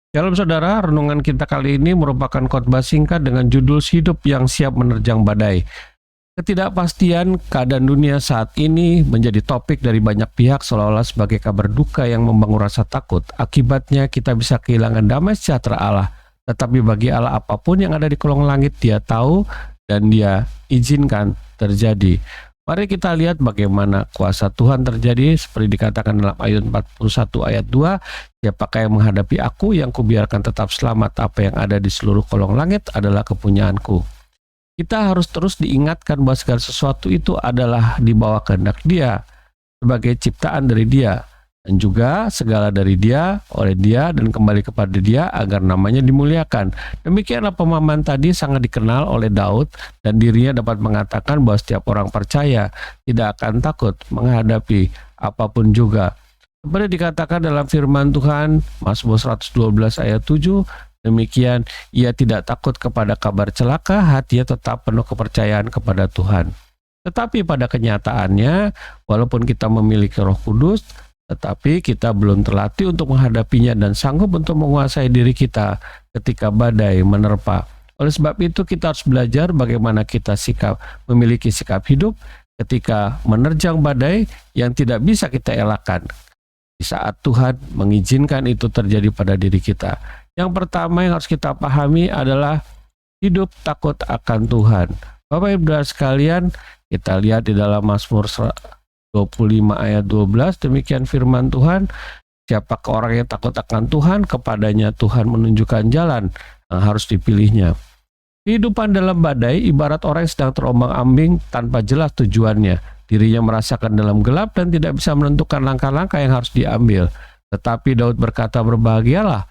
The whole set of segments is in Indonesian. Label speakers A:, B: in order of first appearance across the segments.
A: Dalam saudara, renungan kita kali ini merupakan khotbah singkat dengan judul Hidup yang Siap Menerjang Badai. Ketidakpastian keadaan dunia saat ini menjadi topik dari banyak pihak seolah-olah sebagai kabar duka yang membangun rasa takut. Akibatnya kita bisa kehilangan damai sejahtera Allah. Tetapi bagi Allah apapun yang ada di kolong langit Dia tahu dan Dia izinkan terjadi. Mari kita lihat bagaimana kuasa Tuhan terjadi seperti dikatakan dalam ayat 41 ayat 2. Siapakah yang menghadapi aku yang kubiarkan tetap selamat, apa yang ada di seluruh kolong langit adalah kepunyaanku. Kita harus terus diingatkan bahwa segala sesuatu itu adalah di bawah kehendak Dia, sebagai ciptaan dari Dia, dan juga segala dari Dia, oleh Dia, dan kembali kepada Dia agar namanya dimuliakan. Demikianlah pemahaman tadi sangat dikenal oleh Daud, dan dirinya dapat mengatakan bahwa setiap orang percaya tidak akan takut menghadapi apapun juga. Seperti dikatakan dalam firman Tuhan, Mazmur 112 ayat 7, demikian ia tidak takut kepada kabar celaka, hatinya tetap penuh kepercayaan kepada Tuhan. Tetapi pada kenyataannya, walaupun kita memiliki Roh Kudus, tetapi kita belum terlatih untuk menghadapinya dan sanggup untuk menguasai diri kita ketika badai menerpa. Oleh sebab itu kita harus belajar bagaimana kita memiliki sikap hidup ketika menerjang badai yang tidak bisa kita elakkan. Di saat Tuhan mengizinkan itu terjadi pada diri kita. Yang pertama yang harus kita pahami adalah hidup takut akan Tuhan. Bapak Ibu sekalian, kita lihat di dalam Mazmur 25 ayat 12, demikian firman Tuhan, siapakah orang yang takut akan Tuhan, kepadanya Tuhan menunjukkan jalan yang harus dipilihnya. Kehidupan dalam badai ibarat orang yang sedang terombang-ambing tanpa jelas tujuannya. Dirinya merasakan dalam gelap dan tidak bisa menentukan langkah-langkah yang harus diambil. Tetapi Daud berkata, berbahagialah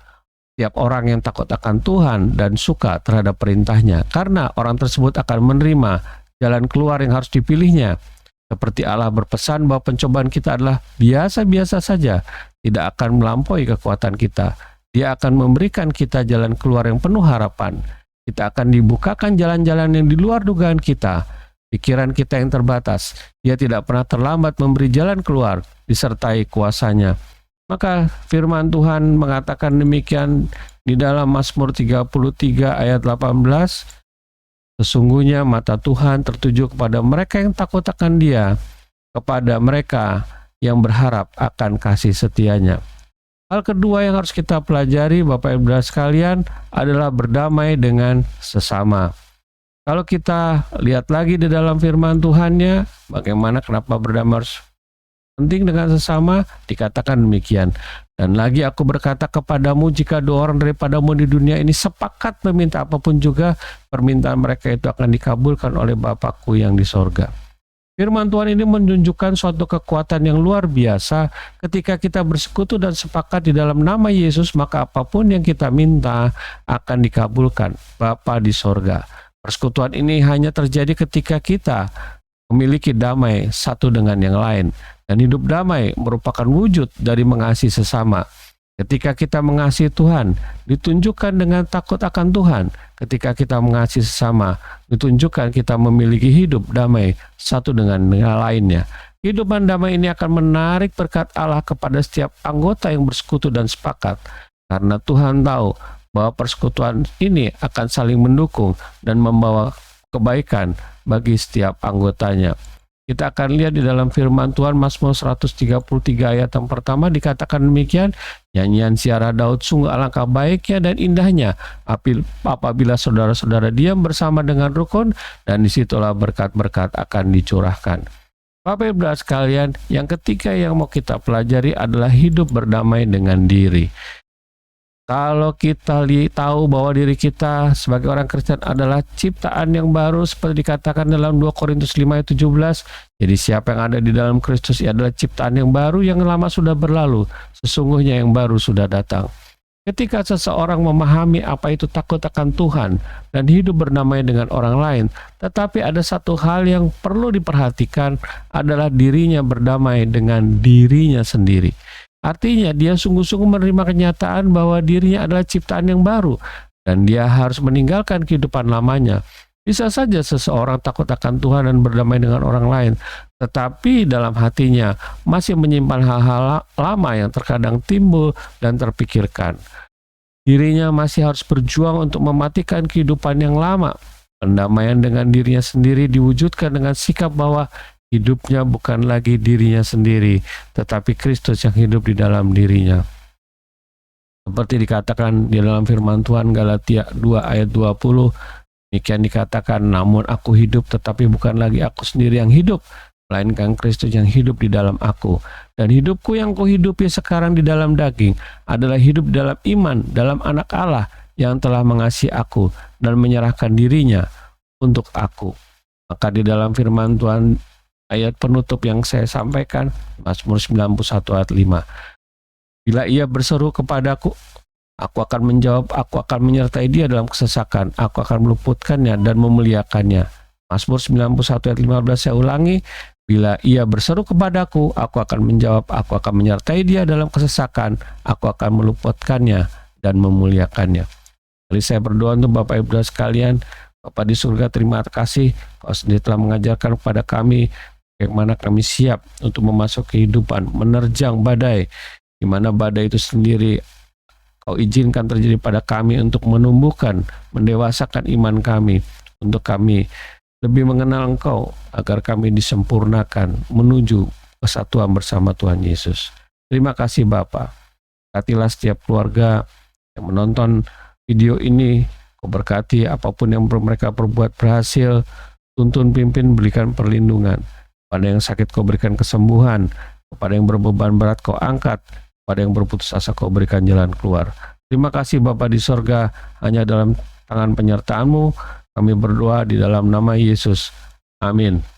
A: tiap orang yang takut akan Tuhan dan suka terhadap perintahnya, karena orang tersebut akan menerima jalan keluar yang harus dipilihnya. Seperti Allah berpesan bahwa pencobaan kita adalah biasa-biasa saja, tidak akan melampaui kekuatan kita. Dia akan memberikan kita jalan keluar yang penuh harapan. Kita akan dibukakan jalan-jalan yang di luar dugaan kita. Pikiran kita yang terbatas, Dia tidak pernah terlambat memberi jalan keluar, disertai kuasanya. Maka firman Tuhan mengatakan demikian di dalam Mazmur 33 ayat 18, sesungguhnya mata Tuhan tertuju kepada mereka yang takut akan Dia, kepada mereka yang berharap akan kasih setianya. Hal kedua yang harus kita pelajari Bapak Ibu sekalian adalah berdamai dengan sesama. Kalau kita lihat lagi di dalam firman Tuhannya, bagaimana kenapa berdamai harus penting dengan sesama, dikatakan demikian. Dan lagi aku berkata kepadamu, jika dua orang daripadamu di dunia ini sepakat meminta apapun juga, permintaan mereka itu akan dikabulkan oleh Bapakku yang di sorga. Firman Tuhan ini menunjukkan suatu kekuatan yang luar biasa. Ketika kita bersekutu dan sepakat di dalam nama Yesus, maka apapun yang kita minta akan dikabulkan Bapa di sorga. Persekutuan ini hanya terjadi ketika kita memiliki damai satu dengan yang lain. Dan hidup damai merupakan wujud dari mengasihi sesama. Ketika kita mengasihi Tuhan, ditunjukkan dengan takut akan Tuhan. Ketika kita mengasihi sesama, ditunjukkan kita memiliki hidup damai satu dengan yang lainnya. Kehidupan damai ini akan menarik berkat Allah kepada setiap anggota yang bersekutu dan sepakat. Karena Tuhan tahu bahwa persekutuan ini akan saling mendukung dan membawa kebaikan bagi setiap anggotanya. Kita akan lihat di dalam firman Tuhan Mazmur 133 ayat yang pertama dikatakan demikian, nyanyian siara Daud sungguh alangkah baiknya dan indahnya apabila saudara-saudara diam bersama dengan rukun, dan disitulah berkat-berkat akan dicurahkan. Bapak Ibu sekalian, yang ketiga yang mau kita pelajari adalah hidup berdamai dengan diri. Kalau kita tahu bahwa diri kita sebagai orang Kristen adalah ciptaan yang baru seperti dikatakan dalam 2 Korintus 5 ayat 17. Jadi siapa yang ada di dalam Kristus adalah ciptaan yang baru, yang lama sudah berlalu, sesungguhnya yang baru sudah datang. Ketika seseorang memahami apa itu takut akan Tuhan dan hidup berdamai dengan orang lain, tetapi ada satu hal yang perlu diperhatikan adalah dirinya berdamai dengan dirinya sendiri. Artinya dia sungguh-sungguh menerima kenyataan bahwa dirinya adalah ciptaan yang baru dan dia harus meninggalkan kehidupan lamanya. Bisa saja seseorang takut akan Tuhan dan berdamai dengan orang lain, tetapi dalam hatinya masih menyimpan hal-hal lama yang terkadang timbul dan terpikirkan. Dirinya masih harus berjuang untuk mematikan kehidupan yang lama. Pendamaian dengan dirinya sendiri diwujudkan dengan sikap bahwa hidupnya bukan lagi dirinya sendiri, tetapi Kristus yang hidup di dalam dirinya. Seperti dikatakan di dalam firman Tuhan Galatia 2 ayat 20, demikian dikatakan, namun aku hidup tetapi bukan lagi aku sendiri yang hidup, melainkan Kristus yang hidup di dalam aku. Dan hidupku yang kuhidupi sekarang di dalam daging adalah hidup dalam iman, dalam anak Allah yang telah mengasihi aku dan menyerahkan dirinya untuk aku. Maka di dalam firman Tuhan ayat penutup yang saya sampaikan, Mazmur 91 ayat 5. Bila ia berseru kepadaku, aku akan menjawab, aku akan menyertai dia dalam kesesakan, aku akan meluputkannya dan memuliakannya. Mazmur 91 ayat 15 saya ulangi, bila ia berseru kepadaku, aku akan menjawab, aku akan menyertai dia dalam kesesakan, aku akan meluputkannya dan memuliakannya. Jadi saya berdoa untuk Bapak Ibu sekalian, Bapak di surga, terima kasih Kau sendiri telah mengajarkan kepada kami bagaimana kami siap untuk memasuki kehidupan, menerjang badai, di mana badai itu sendiri Kau izinkan terjadi pada kami untuk menumbuhkan, mendewasakan iman kami, untuk kami lebih mengenal Engkau, agar kami disempurnakan menuju kesatuan bersama Tuhan Yesus. Terima kasih Bapa. Berkatilah setiap keluarga yang menonton video ini, Kau berkati apapun yang mereka perbuat berhasil, tuntun pimpin, berikan perlindungan. Pada yang sakit Kau berikan kesembuhan, kepada yang berbeban berat Kau angkat, pada yang berputus asa Kau berikan jalan keluar. Terima kasih Bapa di sorga, hanya dalam tangan penyertaan-Mu kami berdoa di dalam nama Yesus. Amin.